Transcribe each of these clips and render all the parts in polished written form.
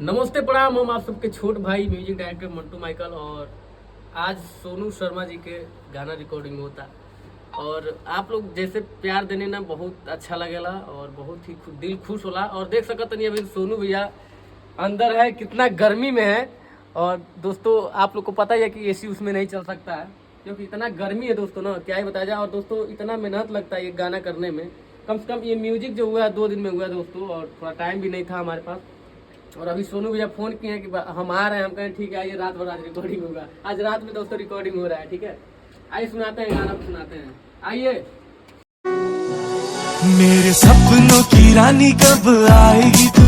नमस्ते प्रणाम। हम आप सबके छोट भाई म्यूजिक डायरेक्टर मंटू माइकल। और आज सोनू शर्मा जी के गाना रिकॉर्डिंग होता और आप लोग जैसे प्यार देने ना बहुत अच्छा लगेला और बहुत ही दिल खुश होला। और देख सकत नहीं अभी सोनू भैया अंदर है, कितना गर्मी में है। और दोस्तों आप लोग को पता ही है कि एसी उसमें नहीं चल सकता है क्योंकि इतना गर्मी है दोस्तों ना, क्या ही बताया जाए। और दोस्तों इतना मेहनत लगता है ये गाना करने में। कम से कम ये म्यूजिक जो हुआ है 2 दिन में हुआ है दोस्तों, और थोड़ा टाइम भी नहीं था हमारे पास। और अभी सोनू भैया फोन किए हैं कि हम आ रहे हैं। हम कहें ठीक है आइए, रात भर आज रिकॉर्डिंग होगा। आज रात में दोस्तों रिकॉर्डिंग हो रहा है। ठीक है, आइए सुनाते हैं गाना, सुनाते हैं, आइए। मेरे सपनों की रानी कब आएगी तू,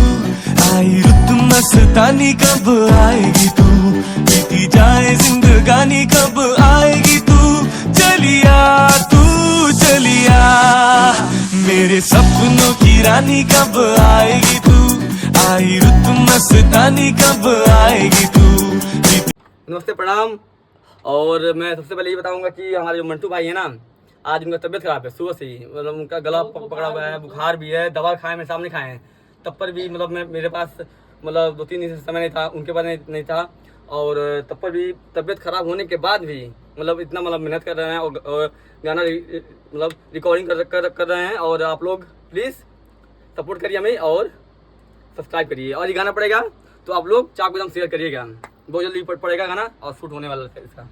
आई रुत मस्तानी कब आएगी तू, बीती जाए जिंदगानी कब आएगी तू, चलिया तू चलिया। मेरे सपनों की रानी कब आएगी तू, आई रुत मस्तानी कब आएगी तू। नमस्ते प्रणाम। और मैं सबसे पहले ये बताऊंगा कि हमारे जो मंटू भाई है ना, आज उनका तबीयत खराब है सुबह से ही। मतलब उनका गला पकड़ा हुआ है, बुखार भी है, दवा खाए मेरे सामने खाए हैं, तब पर भी मतलब मेरे पास मतलब 2-3 दिन से समय नहीं था, उनके पास नहीं था। और तब पर भी तबीयत खराब होने के बाद भी मतलब इतना मतलब मेहनत कर रहे हैं और गाना मतलब रिकॉर्डिंग कर रहे हैं। और आप लोग प्लीज़ सपोर्ट करिए हमें और सब्सक्राइब करिए। और ये गाना पड़ेगा तो आप लोग चाकू एकदम शेयर करिएगा, बहुत जल्दी पड़ेगा गाना और शूट होने वाला है इसका।